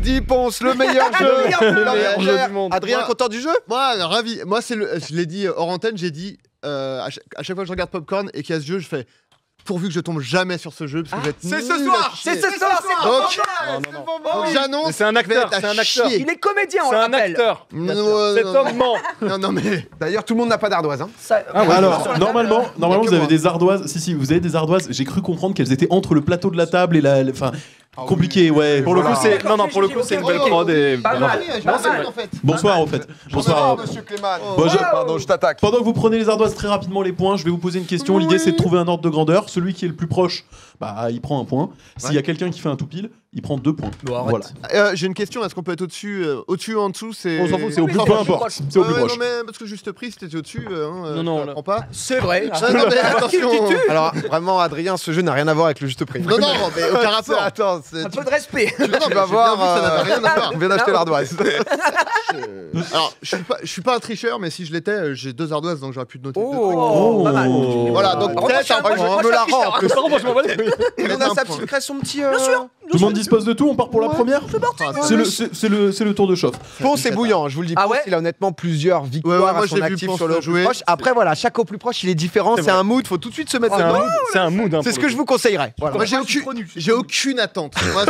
dis, Ponce, le meilleur jeu. Le meilleur jeu du monde. Adrien, content du jeu? Moi, ravi. Moi, je l'ai dit hors antenne, j'ai dit à chaque fois que je regarde Popcorn et qu'il y a ce jeu, je fais pourvu que je tombe jamais sur ce jeu parce que C'est ce soir. C'est ce soir. Donc j'annonce. C'est un acteur, c'est un acteur. Il est comédien, on C'est un rappelle. acteur. Cet homme ment. Non, mais. D'ailleurs, tout le monde n'a pas d'ardoise. Hein. Alors, normalement, vous avez des ardoises. Si, vous avez des ardoises. J'ai cru comprendre qu'elles étaient entre le plateau de la table et la. Enfin, compliqué, ouais. Pour le coup, c'est. Non, pour le coup, c'est une belle prod et. Pas mal. En fait. Bonsoir, au fait. Bonsoir. monsieur Clément. Pardon, je t'attaque. Pendant que vous prenez les ardoises très rapidement les points, je vais vous poser une question. L'idée c'est de trouver un ordre de grandeur. Celui qui est le plus proche, bah il prend un point. S'il y a quelqu'un qui fait un tout pile, il prend 2 points. Voilà. J'ai une question, est-ce qu'on peut être au-dessus ou en dessous? On s'en fout, c'est au plus peu importe. C'est au plus proche. Non mais parce que juste prix, c'était au-dessus. Non, je comprends pas. C'est vrai. Non mais attention. Alors, vraiment, Adrien, ce jeu n'a rien à voir avec le juste prix. Non, mais aucun rapport. Attends, Un peu de respect. Tu vas voir, ça n'avait rien à voir. on vient d'acheter l'ardoise. Alors, je suis pas un tricheur, mais si je l'étais, j'ai 2 ardoises, donc j'aurais pu te noter. Oh, pas mal. Voilà, donc peut-être un point. Je me la rends. On a sa petite création de petit. Bien sûr. Tout le monde dispose de tout, on part pour la première. C'est le tour de chauffe. Ponce est bouillant, je vous le dis. Ponce, il a honnêtement plusieurs victoires à son actif sur le plus proche. Après, voilà, chaque au plus proche, il est différent. C'est un mood, faut tout de suite se mettre dedans. C'est un mood. C'est ce que je vous conseillerais. Moi, j'ai aucune attente. Moi,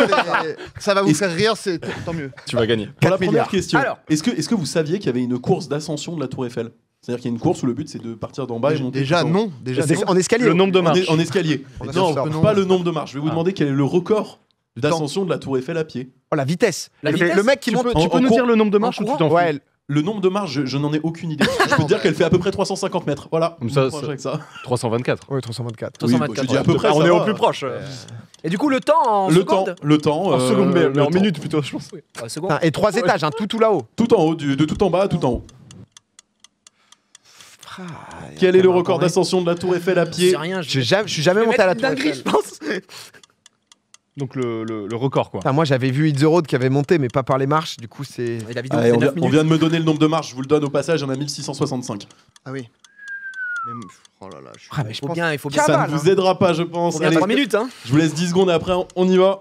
ça va vous faire rire, c'est tant mieux. Tu vas gagner. Pour la première question, Alors. est-ce que vous saviez qu'il y avait une course d'ascension de la Tour Eiffel? C'est-à-dire qu'il y a une course où le but c'est de partir d'en bas et monter. Déjà, tout en haut. non. Déjà, non. En escalier. Le nombre de marches. En escalier. Non, pas le nombre de marches. Je vais vous demander quel est le record d'ascension de la Tour Eiffel à pied. Oh, la vitesse. La vitesse. Le mec qui monte. Tu peux nous dire le nombre de marches ou tu t'en fous? Ouais, Le nombre de marches, je n'en ai aucune idée. Je peux te dire qu'elle fait à peu près 350 mètres. Voilà. Comme ça, On marche avec ça. 324. 324. Oui, je dis à peu près. On ça est va. au plus proche. Et du coup, le temps en secondes. Le temps. En secondes, mais le en temps. minutes plutôt, je pense. Secondes. Et 3 étages, tout là-haut. Tout en haut, de tout en bas à tout en haut. Quel est le record d'ascension de la Tour Eiffel à pied? C'est rien. Je suis jamais monté à la Tour dinguerie, Eiffel. je pense. Donc le record, quoi. Putain, moi j'avais vu Hit the Road qui avait monté, mais pas par les marches. Du coup, c'est. Et la vidéo, Allez, c'est on 9 vient minutes. de me donner le nombre de marches, je vous le donne au passage, il y en a 1665. Ah oui. Oh là là, Ah, mais je pense. Il faut bien. Ça ne vous aidera pas, je pense. Faut bien Allez, 3 minutes, hein. je vous laisse 10 secondes et après on y va.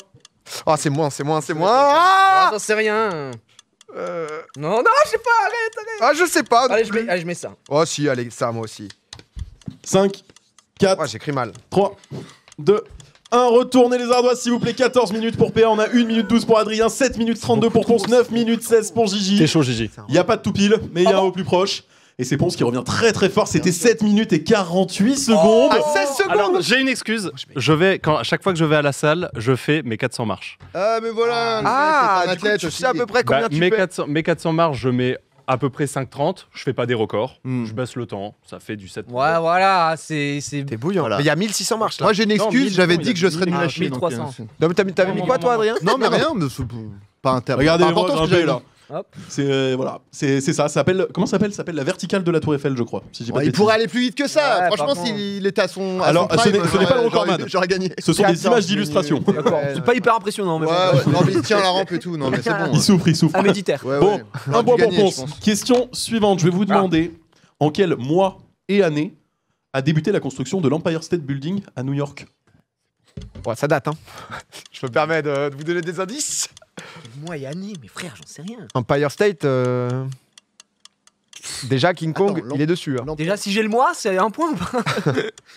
Oh, c'est moins. Ah, J'en sais rien. Non, je sais pas, arrête. ah, je sais pas. Allez, je mets ça. Oh, si, allez, ça, moi aussi. 5, 4, Ouais, j'écris mal. 3, 2, 1. Retournez les ardoises, s'il vous plaît. 14 minutes pour PA, on a 1 minute 12 pour Adrien, 7 minutes 32 pour Ponce, 9 minutes 16 pour Gigi. T'es chaud, Gigi. Il n'y a pas de tout pile, mais il y a un au plus proche. Et c'est Ponce qui revient très très fort, c'était 7 minutes et 48 secondes. À 16 secondes. Alors, j'ai une excuse. À chaque fois que je vais à la salle, je fais mes 400 marches. Ah, mais voilà. Ah, le mec est un du coup, athlète tu aussi. sais à peu près combien tu mes, fais. 400 marches, je mets à peu près 5,30. Je fais pas des records. Hmm. Je baisse le temps. Ça fait du 7. Ouais, voilà, c'est. T'es bouillant. Voilà. Mais il y a 1600 marches là. Moi, j'ai une excuse, 1000, j'avais non, dit que je serais nul Ah, à chier. 1300. Non, mais t'avais mis quoi, toi, Adrien? Non, mais rien, mais c'est pas intéressant. Regardez, pas moi, important ce j'ai que un B j'ai là. Hop. C'est voilà, c'est ça. Ça s'appelle comment ça s'appelle la verticale de la Tour Eiffel, je crois. Si j'ai pas de Il bêtises. pourrait aller plus vite que ça. Ouais, Franchement, par s'il était à son. Alors, ce n'est pas le recordman. J'aurais gagné. Ce sont des images d'illustration. D'accord. C'est pas hyper impressionnant, mais Ouais, bon. ouais. Non, mais il tient la rampe et tout. Non, mais c'est bon. Il souffre, il souffre. Un méditaire. Ouais, Bon, ouais. un J'aurais point dû pour gagner, Ponce. je pense. Question suivante. Je vais vous demander en quel mois et année a débuté la construction de l'Empire State Building à New York. Ouais, ça date, hein. Je me permets de vous donner des indices. Moi et Annie, mais frère, j'en sais rien. Empire State. Déjà, King Kong, Attends, il est dessus. Hein. Déjà, si j'ai le mois, c'est un point ou pas?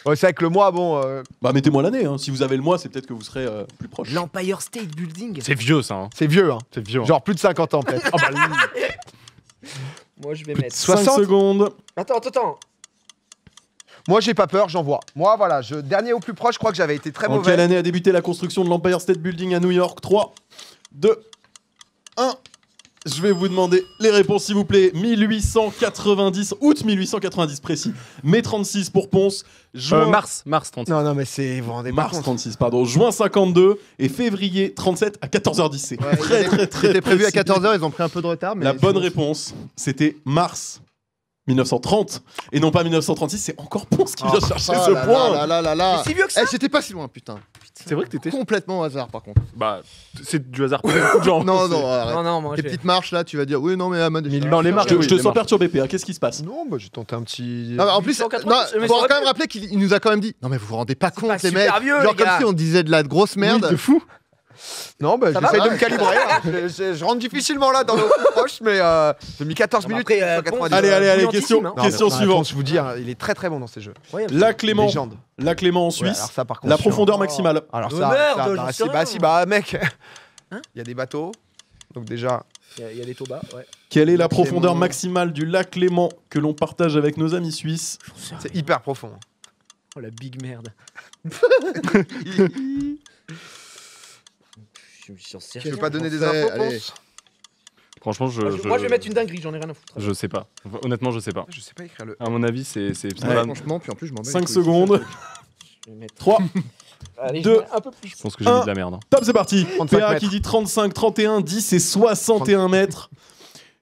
Ouais, c'est vrai que le mois, bon. Bah mettez-moi l'année. Hein. Si vous avez le mois, c'est peut-être que vous serez plus proche. L'Empire State Building. C'est vieux, ça. Hein. C'est vieux, hein. C'est vieux. Genre plus de 50 ans, peut-être. Moi, je vais mettre. 5 60. secondes. Attends. Moi, j'ai pas peur, j'envoie. Moi, voilà, dernier au plus proche, je crois que j'avais été très En mauvais. quelle année a débuté la construction de l'Empire State Building à New York? 3, 2, 1. Je vais vous demander les réponses, s'il vous plaît. 1890, août 1890 précis. Mai 36 pour Ponce. Juin, Mars 36. Non, mais c'est. Vous vous rendez pas mars compte. 36, pardon. Juin 52 et février 37 à 14h10. C'est Ouais, très C'était prévu à précis. 14h, ils ont pris un peu de retard. Mais La bonne sinon, réponse, c'était mars 1930 et non pas 1936. C'est encore Ponce qui vient chercher Oh ce là point. là. C'est si vieux que ça. J'étais pas si loin, putain. C'est vrai que t'étais. Complètement au hasard, par contre. Bah, c'est du hasard pour beaucoup de gens. Non, non, arrête. Non, moi, Tes j'ai. petites marches là, tu vas dire oui, non, mais Ahmad. Non, les marches. Je oui, te les sens marches. perturbé, PA. Qu'est-ce qui se passe? Non, bah, j'ai tenté un petit. Non, mais en plus, 180, non, mais faut ça aurait quand même pu. rappeler qu'il nous a quand même dit. Non, mais vous vous rendez pas compte, pas les mecs. super vieux, Genre les comme gars. si on disait de la grosse merde. Oui, de fou. Non, bah, j'essaye de me calibrer. Je rentre difficilement là dans nos proches, mais j'ai mis 14 minutes. Allez, question suivante. Je vous dis, il est très très bon dans ces jeux. La Clément en Suisse. Alors ça, par contre, la profondeur maximale. Alors mec, il y a des bateaux. Donc déjà, il y a des taux bas. Ouais. Quelle est la profondeur maximale du lac Léman que l'on partage avec nos amis suisses? C'est hyper profond. Oh la big merde. Je veux pas donner des infos, pense. Franchement, moi je vais mettre une dinguerie, j'en ai rien à foutre. Je sais pas. Honnêtement, je sais pas. Je sais pas écrire le. À mon avis, c'est franchement, puis en plus je m'en bats. 5 secondes. 3 Allez, 2 un peu plus. Je pense que j'ai mis de la merde. Top, c'est parti. 35 PA mètres. qui dit 35, 31, 10 et 61 mètres.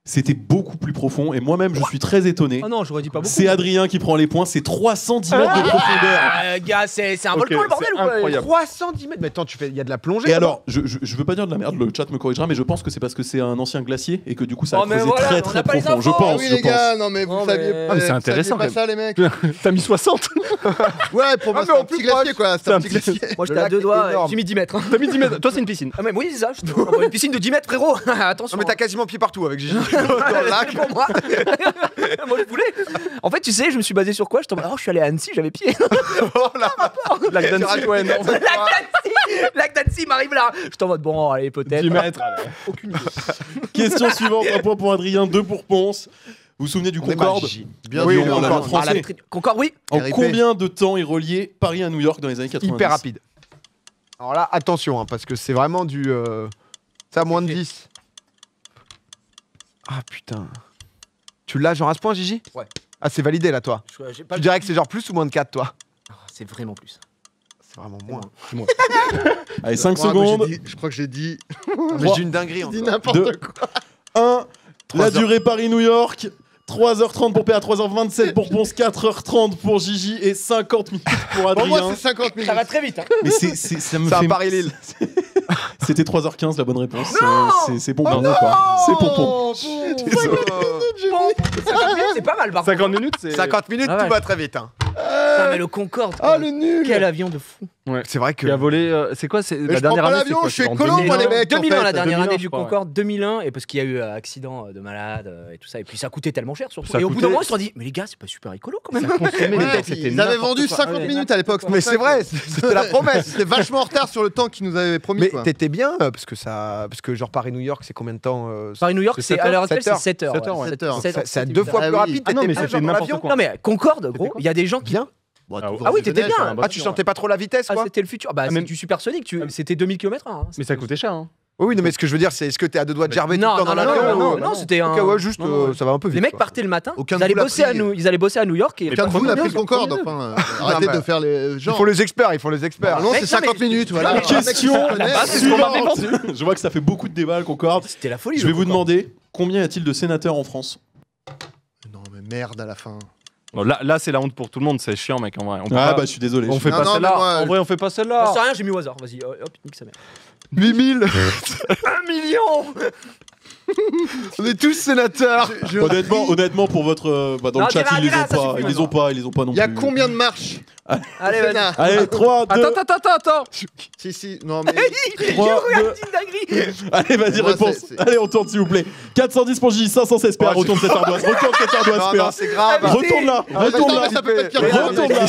C'était beaucoup plus profond et moi-même je suis très étonné. Oh non, j'aurais dit pas beaucoup. C'est Adrien qui prend les points, c'est 310 mètres de profondeur. Gars, c'est un volcan le bordel ou quoi? incroyable. 310 mètres. Mais attends, il y a de la plongée. Et alors, je veux pas dire de la merde, le chat me corrigera, mais je pense que c'est parce que c'est un ancien glacier et que du coup ça a Oh, mais creusé voilà, très on très a pas les profond. Je infos. pense, oui, je les pense. gars, non mais vous Non, saviez mais- Ah, mais c'est vous intéressant, saviez pas quand ça, les mecs. T'as mis 60. Ouais, pour moi, mais c'est un en plus petit glacier, quoi. C'est un petit glacier. Moi j'étais Le à lac 2 est doigts, énorme. j'ai mis 10 mètres. Hein. T'as mis 10 mètres. Toi, c'est une piscine. Ah mais oui, c'est ça, je te une piscine de 10 mètres, frérot. Attention. Non, mais t'as quasiment pied partout avec Gigi. C'est pour moi. Moi je voulais. En fait, tu sais, je me suis basé sur quoi? Je suis allé à Annecy, j'avais pied. Oh là. Lac d'Annecy, ouais, non. Lac d'Annecy m'arrive là. Je t'en mode bon, allez, peut-être. 10 mètres. Aucune idée. Question suivante, un point pour Adrien, 2 pour Ponce. Vous vous souvenez du On est mal, Concorde? Gigi. Bien Oui, sûr. on l'a Concorde. en français. Concorde, oui. En RIP. combien de temps est relié Paris à New York dans les années 90? Hyper rapide. Alors là, attention, hein, parce que c'est vraiment du. Ça, moins de 10. Ah putain. Tu l'as genre à ce point, Gigi? Ouais. Ah, c'est validé là, toi. J'ai pas Tu dirais que c'est genre plus ou moins de 4, toi? C'est vraiment plus. C'est vraiment moins. Allez, 5 Ouais, moi, secondes. je crois que j'ai dit Mais j'ai une dinguerie en n'importe Deux. quoi. 1. La 3 durée Paris-New York. 3h30 pour PA, 3h27 pour Ponce, 4h30 pour Gigi et 50 minutes pour Pour Adrien. moi, c'est 50 minutes. Ça va très vite. Hein. Mais ça me C'est fait. un Paris-Lille. C'était 3h15 la bonne réponse. C'est bon, Oh pardon, quoi. C'est pompon. C'est pas mal, par contre. 50 minutes, c'est. 50 minutes, Ah ouais. tout va très vite. Hein. Putain, mais le Concorde. Ah, le nul. Quel avion de fou. Ouais. C'est vrai que. Qui a volé. C'est quoi? C'est Mais la je prends dernière pas année. l'avion, c'est quoi, je suis c'est en écolo, 2000. moi, les mecs. 2001 en fait. la dernière 2001, année je du crois, Concorde, 2001 et parce qu'il y a eu accident de malade et tout ça et puis ça coûtait tellement cher surtout. Ça Et au bout coûtait- d'un moment ils se sont dit mais les gars c'est pas super écolo quand même. Ça consommait Ouais, des temps, puis c'était ils avaient n'importe vendu quoi. 50 minutes à l'époque. Mais c'est vrai, c'était la promesse. C'était vachement en retard sur le temps qu'ils nous avaient promis. Mais quoi. t'étais bien, parce que genre Paris-New York, c'est combien de temps Paris New York C'est c'est à l'heure actuelle 7 c'est 7 heures. 7 heures, ouais. 7 heures. C'est 2 fois Ah plus oui. rapide. Ah non, t'étais mais bien, c'était genre, dans n'importe l'avion quoi. Non mais Concorde gros, quoi il y a des gens qui Bien. Bon, Ah tout Ah oui, t'étais professionnel, bien. quoi. Ah, tu sentais pas trop la vitesse, ah, quoi? c'était le futur. Bah Ah, c'est même- du supersonique, c'était 2000 km/h. Mais ça coûtait cher, hein. Oui, non, mais ce que je veux dire, c'est est-ce que t'es à 2 doigts de gerber tout Non, le temps dans non, l'avion? non, ou- non, c'était un. Ok, ouais, juste, Non, non, ça va un peu vite. Les mecs quoi. partaient le matin, Aucun ils de allaient vous l'a bosser à pris. ils allaient bosser à New York et Aucun de vous n'a pris le Concorde. Concorde. Enfin, arrêtez bah, de faire les Ils gens. font les experts, ils font les experts. Non, Mec, c'est non, mais- 50 minutes, voilà. mais Question c'est ce qu'on m'avait suivante. Je vois que ça fait beaucoup de débats, le Concorde. C'était la folie. Je le vais vous Concorde. demander combien y a-t-il de sénateurs en France? Non, mais merde à la fin. Bon, là, c'est la honte pour tout le monde, c'est chiant, mec, en vrai. On peut Ah pas- bah je suis désolé. On fait Non, pas non, celle-là. mais moi- En vrai, on fait pas J'en celle-là. sais rien, j'ai mis au hasard. Vas-y, hop, nique sa mère. 8000. 1 million. On est tous sénateurs. Honnêtement, pour votre dans Non, le chat, dis-la, ils les dis-la, ont ça pas, suffit ils les ont pas, ils les ont pas non Il y a plus. combien de marches Allez, vas-y. Sénat. Allez, 3, 2, Attends. Si, non, mais. 3, 2. dinguerie. Allez, vas-y, Moi, réponse. c'est- Allez, on tourne s'il vous plaît. 410 pour J, 516 PA, Ouais, retourne cette ardoise, retourne cette ardoise Non, PA. non, c'est grave. Retourne là, retourne là, ça peut être pire. retourne là.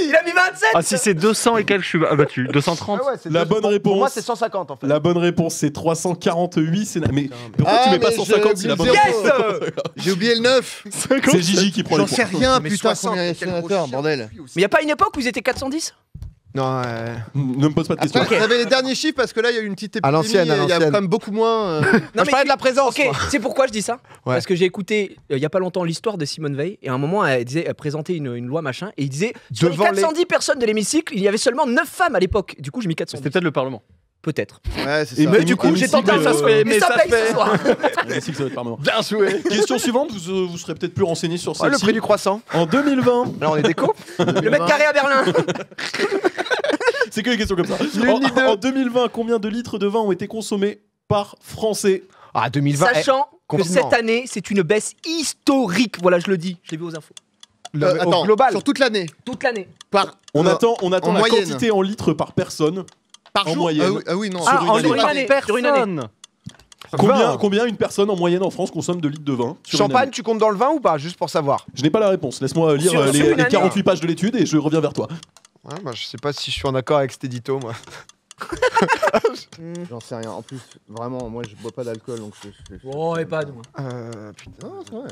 Il a mis 27. Ah, si c'est 200 et quelques, je suis abattu. 230. Ah ouais, c'est La deux- bonne pour- réponse. Pour moi, c'est 150 en fait. La bonne réponse, c'est 348 sénateurs. Mais pourquoi Ah, tu mets pas mais 150 si la bonne j'ai réponse oublié J'ai oublié le 9. C'est Gigi qui prend les J'en sais points. rien, Mais putain, 60, combien il y a de quel sénateurs, gros chien. bordel. Mais y a pas une époque où ils étaient 410? Non, Ne me pose pas de questions. Après, vous avez les derniers chiffres parce que là, il y a eu une petite épidémie. l'ancienne, à et Il y a l'ancienne. quand même beaucoup moins. Non, je parlais de la présence. Ok, moi. c'est pourquoi je dis ça. Ouais. Parce que j'ai écouté il y a pas longtemps l'histoire de Simone Veil et à un moment elle présentait une loi machin et il disait sur les Devant les- 410 personnes de l'hémicycle, il y avait seulement 9 femmes à l'époque. Du coup, j'ai mis C'était 410. peut-être le Parlement. Peut-être. Ouais, c'est Et ça. mais Du coup, j'ai tenté hémicycle, ça se fait, mais mais ça ça paye fait. ce soir. Hémicycle, ça va être permanent. Bien joué. Question suivante, vous serez peut-être plus renseigné sur Ouais, le celle-ci. prix du croissant. En 2020, Là, on est déco. Le mètre carré à Berlin. c'est que des questions comme ça. L'une ni deux. En 2020, combien de litres de vin ont été consommés par Français? Ah, 2020. Sachant que complètement. cette année, c'est une baisse historique. Voilà, je le dis. Je l'ai vu aux infos. Attends, au global. sur toute l'année. Toute l'année. Par. On attend en la moyenne. quantité en litres par personne. Par en jour moyenne. Ah oui, non. Sur une année. Combien une personne en moyenne en France consomme de litres de vin sur une Champagne, année? tu comptes dans le vin ou pas? Juste pour savoir. Je n'ai pas la réponse. Laisse-moi lire Sur les une année. 48 pages de l'étude et je reviens vers toi. Ouais, bah, je sais pas si je suis en accord avec cet édito, moi. J'en sais rien. En plus, vraiment, moi, je bois pas d'alcool, donc Oh, et pas de moi. Putain. Non, c'est vrai.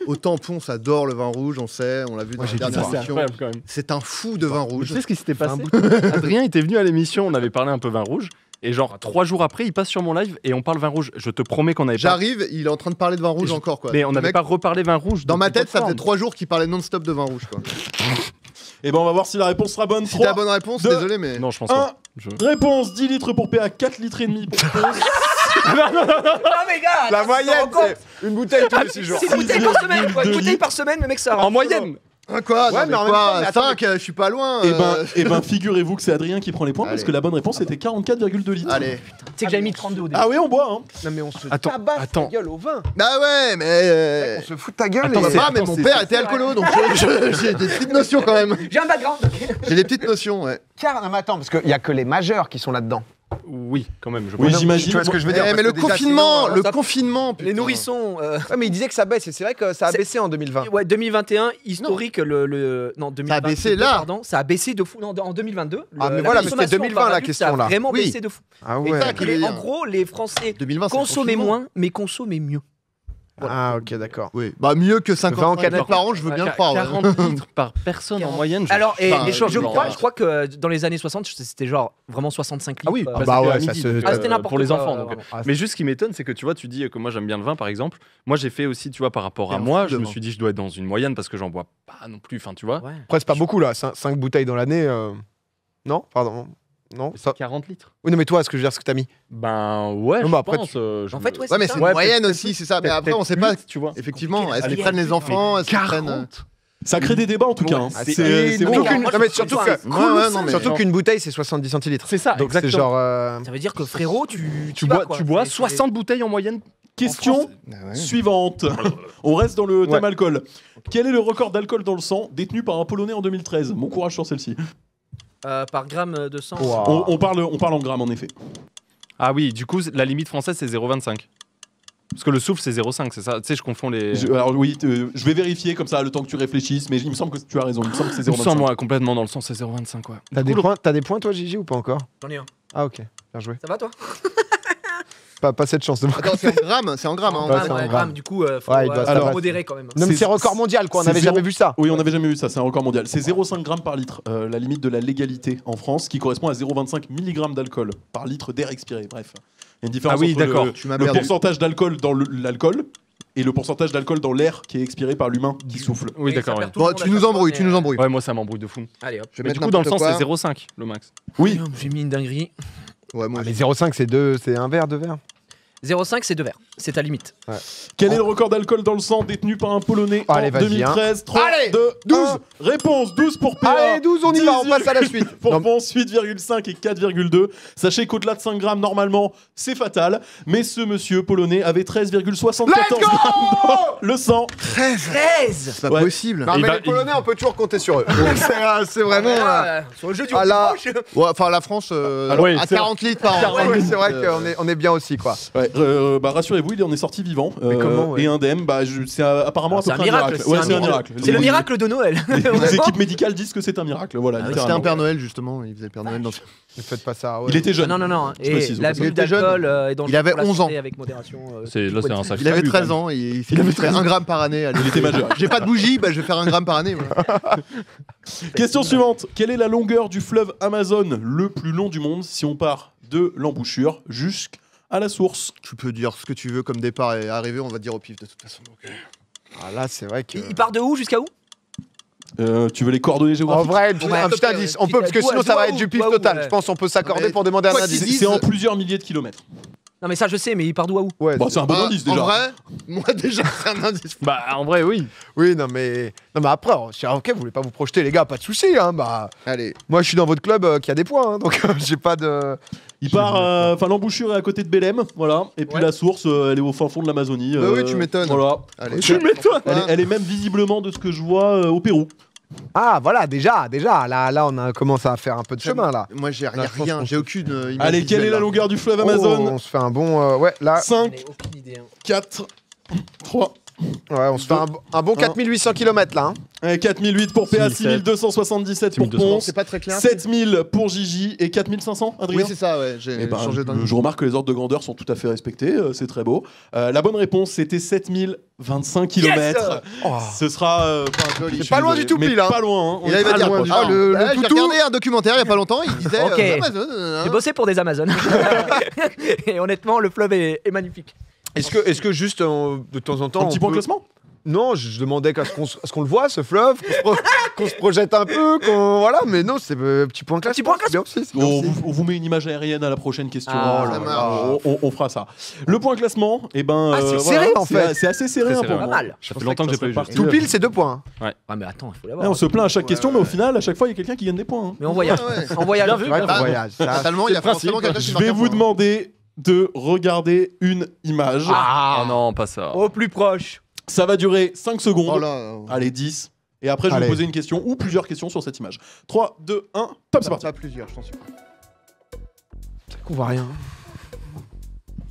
Au tampon, ça adore le vin rouge, on sait, on l'a vu dans la dernière C'est émission. incroyable quand même. C'est un fou de vin rouge. Tu sais ce qui s'était passé? Adrien était venu à l'émission, on avait parlé un peu vin rouge. Et genre 3 jours après, il passe sur mon live et on parle vin rouge. Je te promets qu'on avait pas. J'arrive, il est en train de parler de vin rouge encore, quoi. Mais on Le n'avait mec, pas reparlé vin rouge. dans ma depuis tête, ça Popcorn. faisait 3 jours qu'il parlait non-stop de vin rouge, quoi. Et ben on va voir si la réponse sera bonne. Si 3, t'as la bonne réponse, deux, désolé, mais. Non, je pense 1. pas. Réponse 10 litres pour PA, 4 litres et demi pour Pause. Ah, mais gars, La moyenne, c'est une bouteille tous les 6 jours. C'est une bouteille par semaine, quoi. Une 6,2 bouteille par semaine, le mec, ça En moyenne. Ah, quoi? Ouais, Non, mais en même temps, mais attends, 5, je suis pas loin. Et ben figurez-vous que c'est Adrien qui prend les points parce Allez. que la bonne réponse était 44,2 litres. Allez. Tu sais que j'avais mis 32 au début. Ah oui, on boit, hein. Non, mais on se Attends, tabasse attends. ta gueule au vin. Bah ouais, mais. On se fout de ta gueule. Attends, On et- va pas, mais mon père était alcoolo, donc j'ai des petites notions quand même. J'ai un background, ok. J'ai des petites notions, ouais. Non, mais attends, parce qu'il y a que les majeurs qui sont là-dedans. Oui, quand même. Je Oui, pense. j'imagine. Tu vois ce que je veux dire? Eh, parce mais que le déjà, confinement, sinon, le ça- confinement, putain. Les nourrissons. Ouais, mais il disait que ça baisse et c'est vrai que ça a C'est- baissé en 2020. Ouais, 2021, historique, non, 2022, Ça a baissé là. Pardon, ça a baissé de fou. Non, en 2022. Ah, mais la voilà, mais c'était consommation 2020, par la adulte, question, ça a là. vraiment Oui. baissé de fou. Ah Et ouais. ça, qu'il est En bien. gros, les Français 2020, c'est le consommaient confinement. moins, mais consommaient mieux. Ah, ok, d'accord. Oui, bah mieux que 50 en canette. litres par an, je veux bien le croire. ouais. 40 litres par personne en moyenne. Alors, et Enfin, je genre, crois que dans les années 60, c'était genre vraiment 65 litres. Ah oui, bah c'était ouais, à ça midi, se- donc, Ah, c'était n'importe pour les quoi, enfants. Donc. vraiment. Mais juste ce qui m'étonne, c'est que tu vois, tu dis que moi j'aime bien le vin par exemple. Moi j'ai fait aussi, tu vois, par rapport à Et un moi, fou je de me vin. suis dit je dois être dans une moyenne parce que j'en bois pas non plus. Enfin, tu vois. Ouais. Après, c'est pas beaucoup là, 5 bouteilles dans l'année. Non, pardon. Non, C'est ça... 40 litres. Oui, non, mais toi, ce que je veux dire, ce que t'as mis. Ben ouais, Non, je mais après, pense. En fait, ouais, Ouais, mais c'est c'est ça. une moyenne peut-être aussi, c'est ça. Mais peut-être après, on sait pas. 8, tu vois. Effectivement, compliqué, est-ce les qu'ils prennent les enfants? Est-ce qu'ils prennent. 40. Ça crée des débats en tout cas. hein. Ah, C'est c'est c'est surtout bon. qu'une- Moi, non, mais je surtout trouve que- ça Ouais, ouais, non, mais. Surtout qu'une bouteille, c'est 70 centilitres. C'est ça, Donc c'est exactement. genre. Ça veut dire que frérot, tu Tu quoi. bois C'est- 60 bouteilles en moyenne. Question Ah ouais. suivante. On reste dans le thème Ouais. alcool. Quel est le record d'alcool dans le sang détenu par un Polonais en 2013? Bon courage sur celle-ci. Par gramme de sang. Wow. On parle en grammes en effet. Ah oui, du coup la limite française c'est 0,25. Parce que le souffle c'est 0,5, c'est ça. Tu sais, je confonds les. Alors oui, je vais vérifier comme ça le temps que tu réfléchisses, mais il me semble que tu as raison. Il me semble que c'est Il me 0,25. semble, moi, complètement dans le sens, c'est 0,25 quoi. T'as des points, toi, Gigi, ou pas encore? J'en ai un. Ah, ok. Bien joué. Ça va, toi? Pas cette chance de moi. Attends, c'est en grammes, c'est en grammes. hein. Ouais, c'est en Ouais, grammes. du coup, faut Ouais, il doit savoir. modérer quand même. Non, mais C'est- c'est record mondial, quoi. On c'est n'avait zéro- jamais vu ça. Oui, on n'avait jamais vu ça, c'est un record mondial. C'est 0,5 grammes par litre, la limite de la légalité en France, qui correspond à 0,25 mg d'alcool par litre d'air expiré. Bref, il y a une différence Ah oui, entre d'accord. Tu m'as le perdu. pourcentage d'alcool dans l'alcool et le pourcentage d'alcool dans l'air qui est expiré par l'humain qui souffle. Oui, Et d'accord. ça Ouais. perd tout le Bon, monde tu à nous chaque embrouilles, fois, tu mais, nous embrouilles. Ouais, moi ça m'embrouille de fou. Allez hop. Je vais Mais mettre du coup, dans le n'importe sens, quoi. c'est 0,5 le max. Oui, J'ai mis une dinguerie. Ouais, moi, Ah, mais 0,5, c'est un verre, 2 verres. 0,5, c'est 2 verres. C'est ta limite. quel est le record d'alcool dans le sang détenu par un Polonais Allez, en vas-y, 2013? 3, Allez, 2, 12. 1. Réponse 12 pour PA. Allez, 12, on y va, on passe à la suite. Pour Non, Ponce, 8,5 et 4,2. Sachez qu'au-delà de 5 grammes, normalement, c'est fatal. Mais ce monsieur polonais avait 13,74 Let's go grammes dans le sang. 13. 13 C'est pas Ouais. possible. Non, Il mais va- les Polonais, on peut toujours compter sur eux. C'est vraiment. Sur le jeu du Ah là. proche. Ouais, enfin, la France, Alors, oui, à c'est 40 litres par an. Ouais, c'est vrai qu'on est bien aussi, quoi. Ouais, bah, rassurez-vous, il en est sorti vivant. Mais comment, ouais. Et indemne, bah, c'est apparemment à peu C'est un près miracle. Ouais, c'est un miracle. C'est le miracle de Noël. Les équipes médicales disent que c'est un miracle. Voilà, C'était un littéralement. Père Noël, justement. Il faisait le Père Noël dans Ne faites pas ça. Ouais. Il était jeune. Non, non, non. Je Et précise, la au bulle passage. Il était jeune. d'alcool est dangereuse Il avait pour la 11 ans. santé avec modération. C'est là, c'est un sac. Il avait 13 ans, il fait 1 gramme par année. Allez. Il était majeur. J'ai pas de bougie, bah, je vais faire 1 gramme par année. voilà. Question suivante. Quelle est la longueur du fleuve Amazon le plus long du monde si on part de l'embouchure jusqu'à la source? Tu peux dire ce que tu veux comme départ et arrivée, on va dire au pif de toute façon. Ah, là, c'est vrai que. Il part de où jusqu'à où? Tu veux les coordonnées En géographiques? vrai, Ouais, un petit indice. On peut, parce que sinon, ça va être du pif total. Je pense qu'on peut s'accorder Ouais. pour demander un Quoi indice. qu'il dise, C'est en plusieurs milliers de kilomètres. Non, mais ça, je sais, mais il part d'où à où? Ouais, Bon, c'est un bon Bah, indice en déjà. vrai, moi déjà, c'est un indice. Bah, en vrai, oui. Oui, non, mais après, je dis, ok, vous voulez pas vous projeter, les gars, pas de soucis. Hein, bah, Allez. moi, je suis dans votre club qui a des points, hein, donc j'ai pas de. Il part, enfin l'embouchure est à côté de Belém, voilà, et puis Ouais. la source, elle est au fin fond de l'Amazonie. Bah oui, tu m'étonnes. Voilà. Allez. Elle est même visiblement de ce que je vois au Pérou. Ah, voilà, déjà. Là, on a commencé à faire un peu de chemin, là. Moi, j'ai Là, je pense rien, qu'on- j'ai aucune image. Allez, quelle est la longueur du fleuve Amazon On se fait un bon. Ouais, là. 5, Aucune idée. 4, 3, Ouais, on se fait un bon 4800 km, là. Hein. 4008 pour PA, 6277 pour 6200. Ponce, C'est pas très clair. 7000 pour Gigi et 4500, Adrien. Oui, c'est ça, ouais. J'ai Eh ben, changé d'un. je remarque que les ordres de grandeur sont tout à fait respectés, c'est très beau. La bonne réponse, c'était 7025 km. Oh. Ce sera Joli. C'est pas loin du tout mais pile, hein. pas loin. Hein. On Et là, il va est dire pas quoi loin. le J'ai toutou. regardé un documentaire il y a pas longtemps, il disait Ok. Amazon. J'ai bossé pour des Amazones. Et honnêtement, le fleuve est magnifique. Est-ce que juste de temps en temps. Un petit on point peut- classement. Non, je demandais à ce qu'on le voit, ce fleuve, qu'on se projette un peu, voilà, mais non, c'est petit point classement. Petit point c'est bien aussi, c'est bien On aussi. vous met une image aérienne à la prochaine question. Ah, ça marche. On fera ça. Le point classement, eh ben, Ah, c'est serré, en fait. C'est assez serré Très hein, serré, pour Pas moi. mal. Ça fait longtemps que j'ai pas eu. Tout pile, c'est 2 points. Ah, mais attends, il faut Ouais, l'avoir. on se plaint à chaque question, mais au final, à chaque fois, il y a quelqu'un qui gagne des points. Hein. Mais on voyage. Ouais. On voyage. Bien vu, Ouais, bien ton vu. voyage. ça- Fatalement, il y a c'est le principe. forcément quelqu'un qui Je marque vais un vous point. demander de regarder une image. Oh non, pas ça. Au plus proche. Ça va durer 5 secondes. Oh là. Allez, 10. Et après, je vais Allez. vous poser une question ou plusieurs questions sur cette image. 3, 2, 1, top, c'est parti. Pas plusieurs, je t'en supplie. C'est qu'on voit rien.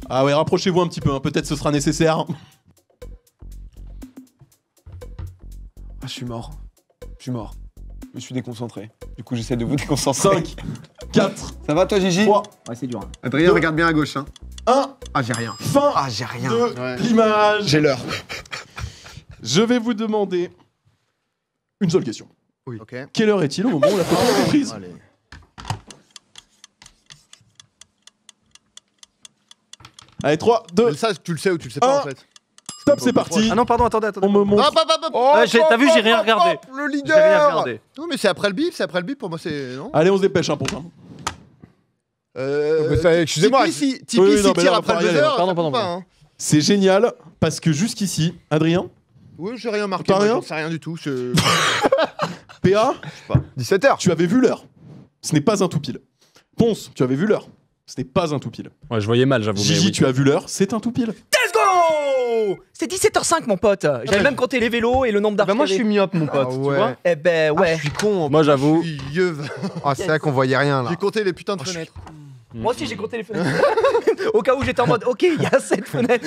Ah ouais, rapprochez-vous un petit peu, hein. Peut-être ce sera nécessaire. Ah, je suis mort. Je me suis déconcentré. Du coup, j'essaie de vous déconcentrer. 5, 4, Ça va, toi, Gigi 3, Ouais, c'est dur. Hein. Adrien, Deux. regarde bien à gauche. Hein. 1, Ah, j'ai rien. fin Ah, j'ai rien. de Ouais. l'image. J'ai l'heure. Je vais vous demander une seule question. Ok. Quelle heure est-il au moment où la photo est prise? Allez. Allez, 3, 2, Mais ça, tu le sais ou tu le sais pas Un. en fait. top, c'est parti. Ah non, pardon, attendez. On me montre. Hop, hop, hop, hop. Oh, T'as vu, j'ai rien regardé. Le J'ai leader. rien regardé. Non, mais c'est après le bip, pour moi, c'est. Non Allez, on se dépêche, hein, pour ça. Mais ça, excusez-moi. Tipeee, Oui, non, s'il mais tire là, après le pareil, buzzer, pardon, ça pardon, compte pas, hein. C'est génial parce que jusqu'ici, Adrien, Oui, j'ai rien marqué. T'as moi, rien j'en sais rien du tout. PA, 17h. tu avais vu l'heure. Ce n'est pas un tout pile. Ponce, tu avais vu l'heure. Ce n'est pas un tout pile. Ouais, je voyais mal, j'avoue. mais Gigi, oui. tu as vu l'heure. C'est un tout pile. Let's go. C'est 17h05, mon pote. J'avais même compté les vélos et le nombre Bah, d'arches. moi, je suis myope, mon pote, Ah tu ouais. vois. Eh ben, Ah, ouais. je suis con. Moi, j'avoue. Ah, c'est vrai qu'on voyait rien là. J'ai compté les putains de fenêtres. Moi aussi, j'ai compté les fenêtres. Au cas où j'étais en mode, ok, il y a 7 fenêtres.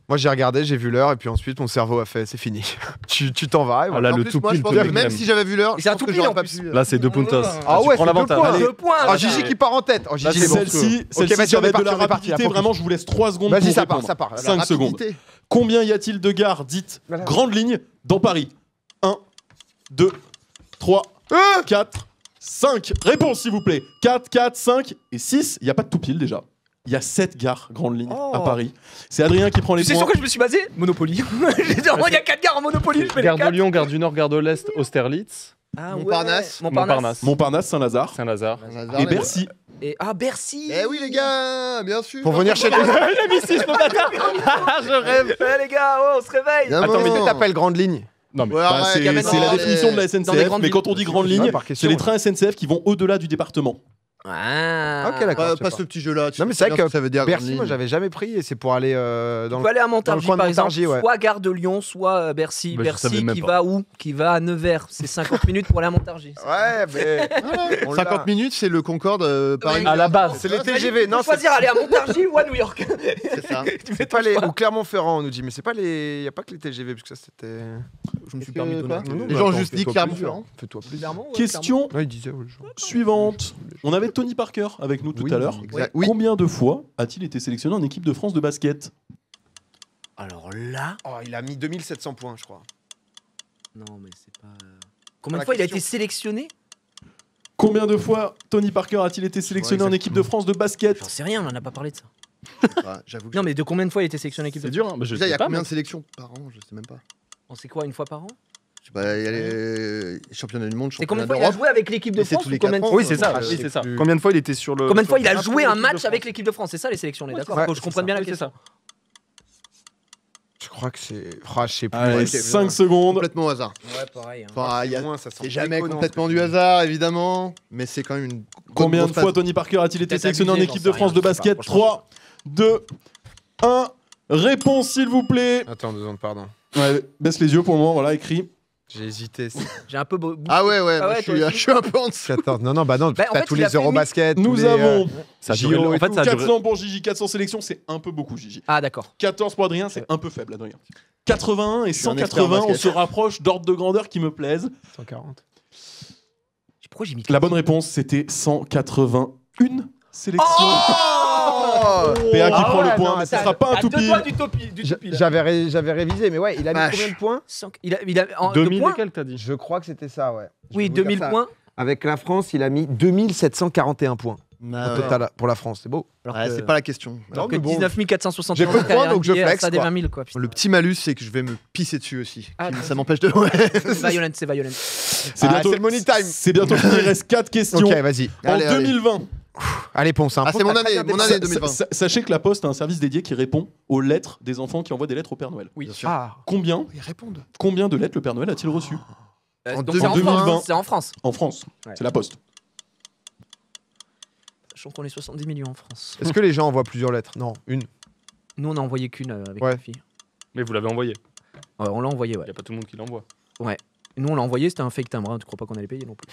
Moi, j'ai regardé, j'ai vu l'heure, et puis ensuite, mon cerveau a fait, c'est fini. tu t'en vas. Et Ah voilà. là, En le plus, tout moi, je pile, pense tout que le même même. si j'avais vu l'heure, Et je c'est un pense tout que pile, j'aurais en pas plus. pu. Là, c'est 2 puntos. Ah tu ouais, prends c'est 2 l'avantage. points. Allez. 2 points. Ah, Gigi qui part en tête. Oh, Gigi, il est bon. Celle-ci, Ok, vas-y, ça on va est être de la parti, rapidité. focus. Vraiment, je vous laisse 3 secondes Vas-y, pour ça part, répondre. ça part. La 5 secondes. Rapidité. Combien y a-t-il de gares dites Voilà. grandes lignes dans Paris 1, 2, 3, 4, 5. Réponse, s'il vous plaît. 4, 4, 5 et 6. Il n'y a pas de tout pile déjà. Il y a 7 gares grandes lignes Oh. à Paris. C'est Adrien qui prend les Tu sais points. sur quoi je me suis basé Monopoly. J'ai dit, oh, il y a 4 gares en Monopoly. Je fais les Gare de 4. Lyon, Gare du Nord, Gare de l'Est, Austerlitz, Ah, ouais. Montparnasse. Montparnasse. Montparnasse, Saint-Lazare Saint-Lazare. et Bercy. Et Bercy. Eh oui, les gars, bien sûr. Pour venir chez toi. J'ai mis 6, je rêve. Eh les gars, oh, on se réveille. Évidemment. Attends, mais tu t'appelles grande ligne. Non, mais Ouais, Bah, arrête, c'est gamin, c'est la non, définition de la dans des SNCF, grandes mais quand villes. on dit grande Ouais, ligne, par c'est question, les ouais. trains SNCF qui vont au-delà du département. Ah. Ok, d'accord. Pas, je sais pas pas. ce petit jeu-là. tu Non, mais sais c'est vrai bien que ce ça veut dire Bercy, grande moi, ligne. j'avais jamais pris, et c'est pour aller Tu dans peux aller à dans le Montargis coin de par exemple, Montargis, ouais. soit gare de Lyon, soit Bercy. Bah, je savais Bercy même qui pas. va où? Qui va à Nevers. C'est 50 minutes pour aller à Montargis. Ouais, mais. on l'a. 50 minutes, c'est le Concorde Paris. À la base. C'est les TGV. Non, Non, choisir aller à Montargis ou à New York. C'est ça. Tu fais c'est pas ton les. choix. Ou Clermont-Ferrand, on nous dit, mais c'est pas les. Y a pas que les TGV, parce que ça, c'était. Je me suis Est-ce permis de que donner. quoi Non, non, Les bah, gens attends, juste dit fais-toi Clermont-Ferrand. plaisir. Fais-toi plaisir. Clairement, ouais, Question Ouais, il disait, ouais, genre. suivante. On avait Tony Parker avec nous tout Oui, à l'heure. exact. Oui. Combien de fois a-t-il été sélectionné en équipe de France de basket? Alors là. Oh, il a mis 2700 points, je crois. Non, mais c'est pas. Combien La de fois il a question. été sélectionné? Combien de fois Tony Parker a-t-il été sélectionné en équipe de France de basket? J'en sais rien, on en a pas parlé de ça. Ah, J'avoue que. Non, mais de combien de fois il a été sélectionné en équipe C'est de dur, hein. Bah, je Déjà, il y sais a pas. combien mais- de sélections par an? Je sais même pas. On sait quoi, une fois par an? Je sais pas, il y a les championnats du monde, C'est combien championnats de fois il a d'Europe. joué avec l'équipe de Et c'est France tous ou les combien de 4 ans, fois Oui, c'est ça. Ah, je Oui, sais c'est ça. plus. Combien de fois il était sur le. Combien de fois il a sur le joué un équipe de match France avec l'équipe de France? C'est ça les sélections, on est Ouais, d'accord? c'est Faut que ça. je comprenne bien la Oui, c'est question. ça. Je crois que c'est. Ah, je sais plus. Allez, Ouais, 5 secondes. Complètement au hasard. Ouais, pareil. hein. Enfin, il y a- Moins, ça sent c'est jamais déconnant, complètement ce que du tu hasard, évidemment, mais c'est quand même une. Combien de grosse fois phase. Tony Parker a-t-il été Peut-être sélectionné en abusé, équipe j'en de sais France de rien, je sais basket? pas, franchement, 3, 2, 1. Réponse, s'il vous plaît. dis. Attends, 2 secondes, pardon. Ouais, baisse les yeux pour le moment, voilà, écrit. J'ai hésité. J'ai un peu. Ah ouais, Ah ouais, je suis un peu en dessous. 14. Non, bah non, Bah, en t'as fait, tous il a les fait Eurobasket. Nous avons Ça a duré- JO en fait, ça a duré- 400 pour Gigi, 400 sélections, c'est un peu beaucoup, Gigi. Ah d'accord. 14 pour Adrien, c'est un peu faible, Adrien. 81 et suis un expert 180, on basket. se rapproche d'ordre de grandeur qui me plaisent. 140. Pourquoi j'ai mis La bonne réponse, c'était 181 sélections. Oh PA qui Ah prend ouais, le point, non, mais ce attends, sera pas un À tout deux doigts du topi. Du topi, là. J'avais révisé, mais ouais, il a mis Vache. combien de points Il a en 2000 points. et quelques, t'as dit. Je crois que c'était ça, ouais. Je Oui, vais vous dire 2000 ça. points. Avec la France, il a mis 2741 points Ah au ouais. total pour la France. C'est beau. Alors Ouais, que, c'est pas la question. alors que mais bon. 19 461. J'ai peu de points, donc je flex, Ça des quoi. 20 000 quoi. putain. Le petit malus, c'est que je vais me pisser dessus aussi. Ah, Ça m'empêche de. Ouais. C'est violent, c'est violent. C'est Ah, c'est le money time. C'est bientôt fini, il reste 4 questions. Ok, vas-y. En Allez, allez. 2020, Allez, Ponce. Hein. Ah, c'est mon Ponce, t'as année, très bien mon démarré. année 2020. sachez que la Poste a un service dédié qui répond aux lettres des enfants qui envoient des lettres au Père Noël. Bien sûr. Ah, Combien Ils répondent. de lettres le Père Noël a-t-il reçu En Donc c'est en 2020. France. C'est en France. en France? Ouais. C'est la Poste. Sachant qu'on est 70 millions en France. est-ce que les gens envoient plusieurs lettres? Non, une. Nous, on a envoyé qu'une avec Ouais. ma fille. Mais vous l'avez envoyé. Ouais, on l'a envoyé, Il ouais. n'y a pas tout le monde qui l'envoie. Nous, on l'a envoyé, c'était un fake timbre. Hein. Tu crois pas qu'on allait payer non plus.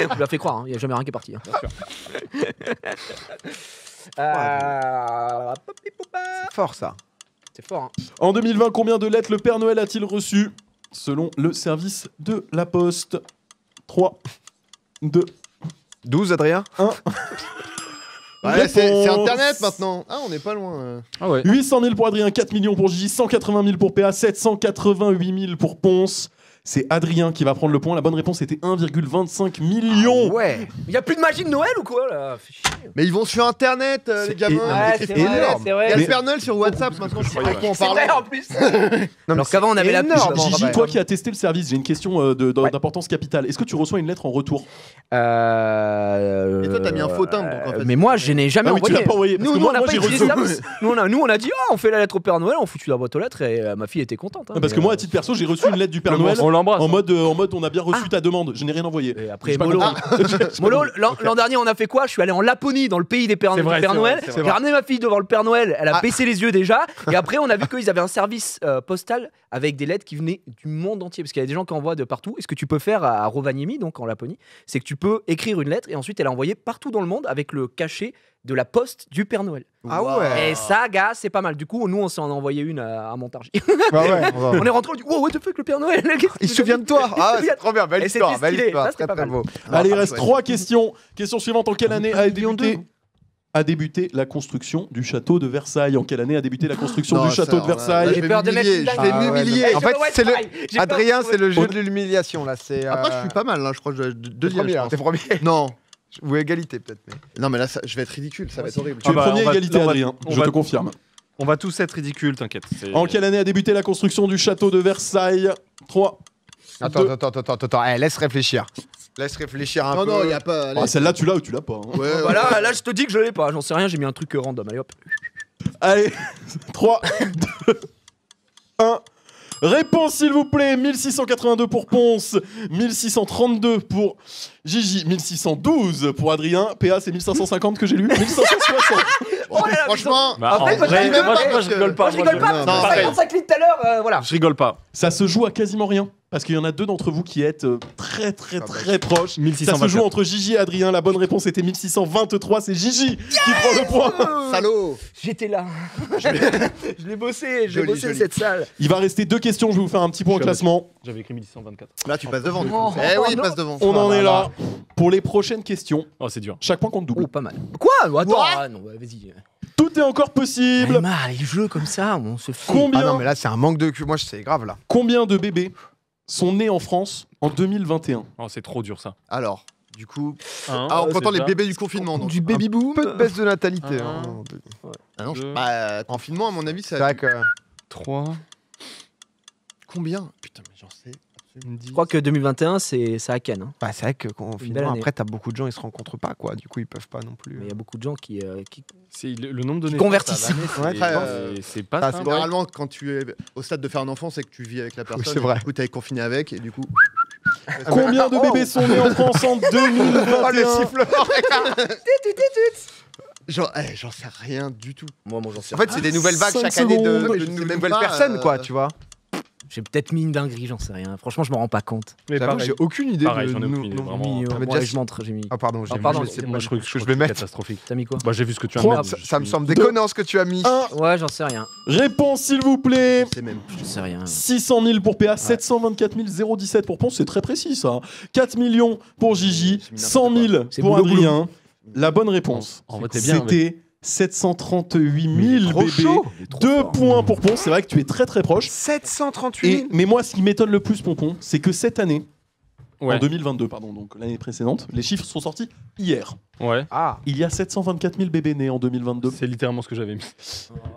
On lui a fait croire, il n'y a jamais rien qui est parti. Hein. C'est fort, ça. C'est fort. Hein. En 2020, combien de lettres le Père Noël a-t-il reçu selon le service de la Poste? 3, 2, 12, Adrien? Ouais, c'est Réponse. Internet maintenant. Ah, on n'est pas loin. Ah ouais. 800 000 pour Adrien, 4 millions pour Gigi, 180 000 pour PA, 788 000 pour Ponce. C'est Adrien qui va prendre le point. La bonne réponse était 1,25 million. Ouais. Il n'y a plus de magie de Noël ou quoi là? Fais chier. Mais ils vont sur Internet, C'est les gamins. énorme. Ils écrivent c'est pas. énorme. c'est Il y a vrai. le Père Noël sur WhatsApp maintenant. Je sais pas quoi en C'est vrai parle. en plus. Non, mais Alors qu'avant, on avait la pub. énorme. Bon, Gigi, bah, toi qui as testé le service, j'ai une question d'importance capitale. Est-ce que tu reçois une lettre en retour? Et toi, t'as mis un faux timbre, donc, en fait. Mais moi, je n'ai jamais Ah oui, tu envoyé. l'as pas envoyé. Parce Nous, que nous, moi, on n'a moi, pas j'ai utilisé reçu. le service. Nous, on a dit, on fait la lettre au Père Noël, on foutu la boîte aux lettres et ma fille était contente. Hein, Parce que moi, à titre perso, j'ai reçu une lettre du Père Le Noël monstre, on l'embrasse. en mode on a bien reçu ta demande. Je n'ai rien envoyé. Et après, J'ai pas Molo, compris. Molo, l'an dernier, on a fait quoi? Je suis allé en Laponie, dans le pays des Pères C'est vrai, du Père c'est Noël. vrai, c'est J'ai ramené ma fille devant le Père Noël. Elle a Ah. baissé les yeux déjà. Et après, on a vu qu'ils avaient un service postal avec des lettres qui venaient du monde entier. Parce qu'il y a des gens qui envoient de partout. Et ce que tu peux faire à Rovaniemi, donc en Laponie, c'est que tu peux écrire une lettre et ensuite elle est envoyée partout dans le monde avec le cachet de la poste du Père Noël. Ah ouais. Et ça, gars, c'est pas mal. Du coup, nous, on s'en a envoyé une à Montargis. Bah ouais. On est rentré, on dit, wow, what the fuck, le Père Noël? Il se souvient de toi. Ah, c'est trop bien. Belle Et histoire. c'était Belle stylé. histoire. Ça, c'était Très, pas très mal. beau. Allez, il Ah, reste ouais. 3 questions. Question suivante. En quelle année a débuté la construction du château de Versailles? En quelle année a débuté la construction Non, du ça, château de alors là, Versailles? J'ai peur de mettre une Je vais Ah ouais, m'humilier. En fait, c'est le. Adrien, c'est le jeu Ouais. de l'humiliation là. C'est. Après, je suis pas mal, là. Je crois que je T'es deuxième. premier. je hein, pense. T'es premier. Non, Ou égalité peut-être. Mais... non, mais là, je vais être ridicule. Ça va être horrible. Tu es bah, premier on va- égalité, on va- Adrien. on Je va- te confirme. On va tous être ridicules, t'inquiète. En quelle année a débuté la construction du château de Versailles? 3. Attends. Eh, laisse réfléchir. Laisse réfléchir un Non, peu. non, il n'y a pas. allez. Celle-là, tu l'as ou tu l'as pas hein. Ouais, Voilà, là, je te dis que je l'ai pas. J'en sais rien, j'ai mis un truc random. Allez hop. Allez, 3, 2, 1. Réponse, s'il vous plaît. 1682 pour Ponce, 1632 pour Gigi, 1612 pour Adrien. PA, c'est 1550 que j'ai lu. 1560. Bon, Oh là là, franchement, Bah, en Après, vrai, parce que- moi, je rigole pas. Moi, je rigole pas. non, parce que pareil. 55 litres tout à l'heure, voilà. Je rigole pas. Ça se joue à quasiment rien. Parce qu'il y en a deux d'entre vous qui êtes très proches. Ça 1624. se joue entre Gigi et Adrien. La bonne réponse était 1623. C'est Gigi qui prend le point. salaud. J'étais là. Je l'ai bossé, Joli. cette salle. Il va rester 2 questions. Je vais vous faire un petit point au Je suis classement. J'avais écrit 1624. Là, tu passes devant. Du Oh, coup. Eh oui, il non. passe devant. On en là est là. là. Pour les prochaines questions, Oh, c'est dur. chaque point compte double. Oh, pas mal. Quoi? Attends, What ah, non, vas-y. Tout est encore possible. J'en ai marre, les jeux comme ça, on se fait. Combien, Ah non, mais là, c'est un manque de cul. Moi, c'est grave là. combien de bébés sont nés en France en 2021? Oh, c'est trop dur ça. Alors, du coup. Un, Ah, on c'est entend les ça. bébés du confinement. Donc. Du baby boom. Peu de baisse de natalité. Un. hein. Ah non, Deux. bah, confinement, à mon avis, C'est ça. vrai que. 3, Combien? Putain, mais j'en sais. 10. Je crois que 2021, c'est à Cannes. Hein. Bah, c'est vrai que belle confinement, année. après, t'as beaucoup de gens, ils se rencontrent pas, quoi. Du coup, ils peuvent pas non plus. Mais il y a beaucoup de gens qui. C'est le nombre de naissances convertissent. à l'année, Ouais, c'est- très, c'est pas ça, simple. Généralement, quand tu es au stade de faire un enfant, c'est que tu vis avec la personne. c'est vrai. Et du coup, t'es confiné avec. Et du coup. Combien de bébés sont nés en France en 2021? Oh, le sifflement. J'en sais rien du tout. Moi, j'en sais En fait, c'est des nouvelles vagues 5 chaque année de secondes. Je sais même nouvelles pas, personnes, quoi, tu vois. J'ai peut-être mis une dinguerie, j'en sais rien. Franchement, je me rends pas compte. Mais J'avoue, j'ai aucune idée. Pareil, j'en ai aucune idée, vraiment. J'ai mis. Ah pardon, pardon, Moi, je crois que je vais mettre. catastrophique. T'as mis quoi? Bah, j'ai vu ce que tu as mis. Ça me semble déconnant ce que tu as mis. Ouais, j'en sais rien. Réponse, s'il vous plaît. C'est même. J'en sais rien. 600 000 pour PA, 724 017 pour Ponce, c'est très précis ça. 4 millions pour Gigi, 100 000 pour Adrien. La bonne réponse, c'était 738 000 bébés. 2 points pour Ponce, c'est vrai que tu es très très proche. 738 000. Mais moi, ce qui m'étonne le plus, Pompon, c'est que cette année, Ouais. en 2022, pardon, donc l'année précédente, les chiffres sont sortis hier. Ouais. Ah, Il y a 724 000 bébés nés en 2022. C'est littéralement ce que j'avais mis.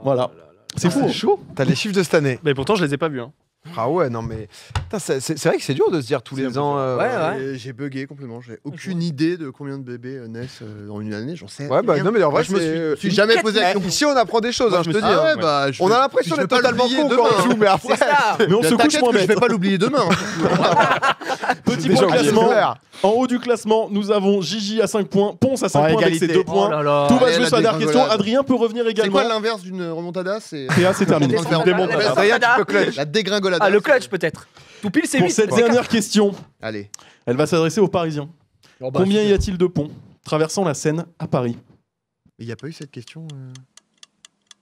Voilà. C'est fou. c'est chaud. T'as les chiffres de cette année. Mais pourtant, je les ai pas vus. Hein. Ah ouais, non mais. Putain, c'est vrai que c'est dur de se dire tous les ans. Et j'ai bugué complètement. J'ai aucune idée de combien de bébés naissent en une année. J'en sais. Ouais, bah rien. non, mais en vrai, je me suis jamais posé la question. Ici, on apprend des choses, Moi, hein, je te dis. ah ouais, hein. bah, On a l'impression je vais d'être pas totalement l'oublier con quand on demain. joue, mais après. C'est ça. Mais on se couche T'inquiète moins que je bête. vais pas l'oublier demain. Petit Déjà, point on classement. va le faire. En haut du classement, nous avons Gigi à 5 points, Ponce à 5 points avec ses 2 Oh points. là là. Tout va Allez, jouer la sur la dernière question. dégringolade. Adrien peut revenir C'est également. quoi l'inverse d'une remontada? C'est PA, c'est terminé. On va faire Démontage. Adrien, tu peux clutch. la dégringolade. Ah, le clutch peut-être. Tout pile, c'est Pour 8. cette dernière question, Allez. elle va s'adresser aux Parisiens. Oh, bah, Combien y a-t-il de ponts traversant la Seine à Paris? Il n'y a pas eu cette question.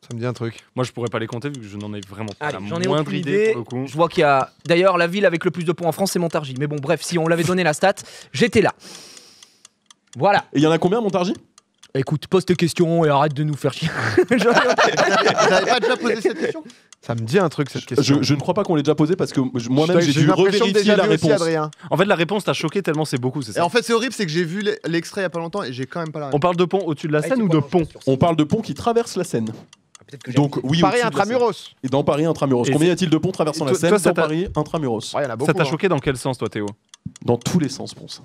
Ça me dit un truc. Moi, je pourrais pas les compter vu que je n'en ai vraiment pas Allez, la j'en ai moindre aucune idée idée. pour le coup. Je vois qu'il y a. D'ailleurs, la ville avec le plus de ponts en France, c'est Montargis. Mais bon, bref, si on l'avait donné la stat, j'étais là. Voilà. Et il y en a combien, Montargis? Écoute, pose tes questions et arrête de nous faire chier. Vous n'avez pas déjà posé cette question? Ça me dit un truc cette question. Je ne crois pas qu'on l'ait déjà posé parce que moi-même j'ai dû l'impression de revérifier déjà la vu aussi, réponse. Adrien. En fait, la réponse t'a choqué tellement c'est beaucoup, c'est Et ça. en fait, c'est horrible, c'est que j'ai vu l'extrait il y a pas longtemps et j'ai quand même pas la On réponse. parle de pont au-dessus de la Seine ou de pont? On parle de ponts qui traversent la Seine. Donc oui, Paris au-dessus de la Seine. intramuros. Et dans Paris intramuros. Et Combien y a-t-il de ponts traversant Et la toi- Seine toi, ça dans t'a- Paris intramuros? Ouais, il y en a beaucoup. Ça t'a hein. choqué dans quel sens, toi, Théo? Dans tous les sens, Ponce.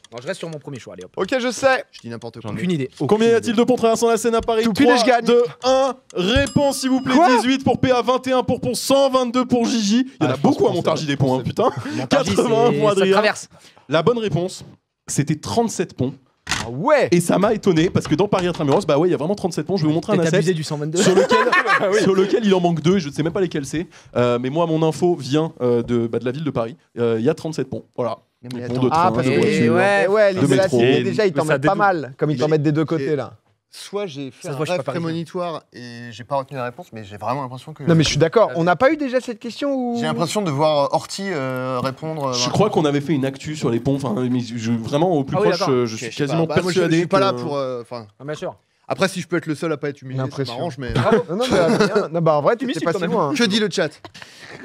Non, je reste sur mon premier choix, allez hop. Ok, je sais. Je dis n'importe quoi. Aucune idée. Combien y a-t-il de ponts traversant la Seine à Paris? Tout pile et 3, je gagne. 2, 1. Réponse, s'il vous plaît. Quoi 18 pour PA, 21 pour Ponce, 122 pour Gigi. Il y en a je pense beaucoup à qu'on Montargis sait. des ponts, hein, putain. Montargis, 80 pour ça Adrien. traverse. La bonne réponse, c'était 37 ponts. Ah ouais. Et ça m'a étonné parce que dans Paris intramuros, bah ouais, il y a vraiment 37 ponts. Je vais vous montrer un T'es abusé asset du 122. sur lequel il en manque 2 et je ne sais même pas lesquels c'est. Mais moi, mon info vient de la ville de Paris. Il y a 37 ponts. Voilà. Mais Ponts attends. de train, Ah, parce de que voiture. ouais, de l'idée de la métro. cité, déjà, ils t'en Mais ça mettent pas dédouble. mal, comme ils t'en Mais- mettent des deux côtés là. Soit j'ai fait Ça se un voit, je suis rêve pas parisien. prémonitoire et j'ai pas retenu la réponse, mais j'ai vraiment l'impression que. Non, mais je suis d'accord. On n'a pas eu déjà cette question ou. J'ai l'impression de voir Horty répondre. Je crois qu'on avait fait une actu sur les ponts. Enfin, mais vraiment au plus Ah oui, proche, d'accord. je suis Ok, je sais quasiment pas. Bah, moi, je persuadé. suis pas là que- pour. Enfin, Ah, bien sûr. après, si je peux être le seul à pas être humilié, ça L'impression. m'arrange, mais. Non, non, mais Adrien, non, bah en vrai, tu m'y t'es pas suis si quand loin. Que dit le chat?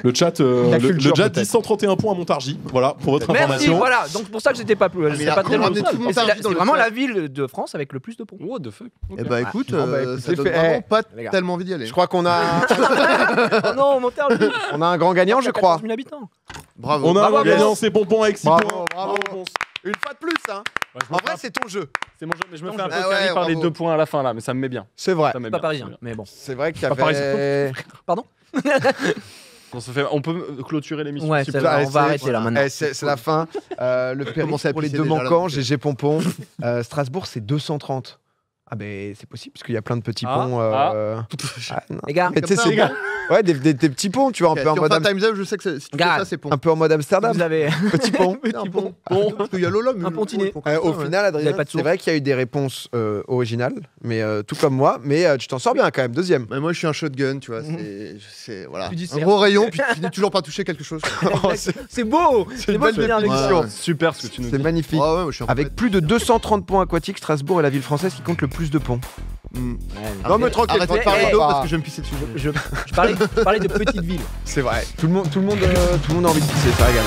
Le chat, La culture, dit peut-être. 131 points à Montargis. Voilà pour votre Merci, information. voilà. Donc pour ça que j'étais pas plus. il J'étais a pas très loin. ramené tout le Et Montargis c'est dans le vraiment chat. la ville de France avec le plus de ponts. What the fuck? Eh bah écoute, Bon, bah, écoute, ça c'est donne fait. vraiment pas les gars. tellement envie d'y aller. Je crois qu'on a, Oh non, Montargis. on a un grand gagnant, je crois. 000 habitants. Bravo. On a un Bravo, gagnant, c'est Pompon avec 6 Bravo, points. bravo. Ponce. Une fois de plus, hein. En En vrai, c'est ton jeu. c'est mon jeu, mais je me fais un peu Ah carry ouais, par les bravo. 2 points à la fin là, mais ça me met bien. C'est vrai. Ça me met Pas bien, parisien, ça me met mais bon. C'est vrai qu'il y Pas avait. Pardon? bien. On peut clôturer l'émission. Ouais, s'il ça vous plaît. va, on va c'est- arrêter là maintenant. C'est la fin. Le périph' Commencez à pour les pisser deux déjà, là, manquants, donc. GG Pompon. Strasbourg, c'est 230. Ah ben c'est possible parce qu'il y a plein de petits Ah, ponts. Non. Les gars, Mais tu sais, Comme ça, c'est hein. ouais, des petits ponts, tu vois, un peu en Si on mode fait un Time's Up, je sais que si tu fais Gars. ça, c'est pont. un peu en mode Amsterdam. vous avez Petit pont. Un pont. Parce qu'il y a Lola, mais Un pontinet. Au final, Adrien, avez pas de c'est source. vrai qu'il y a eu des réponses originales, mais tout comme moi, mais tu t'en sors bien quand même, deuxième. Mais moi, je suis un shotgun, tu vois. C'est voilà. Tu dis Un c'est- gros rayon, puis tu n'as toujours pas touché quelque chose. c'est beau. C'est une beau belle de finir avec ça. Ouais. Super ce que tu nous C'est dis. magnifique. Ouais, ouais, moi, je suis un peu Avec bête. plus de 230 ponts aquatiques, Strasbourg est la ville française qui compte le plus de ponts. Hmm. Non mais tranquille, Arrête de tranquille, parler eh, d'eau pas. parce que je vais me pisser dessus. Je parlais de petites villes. C'est vrai. Tout le monde a envie de pisser, ça régale.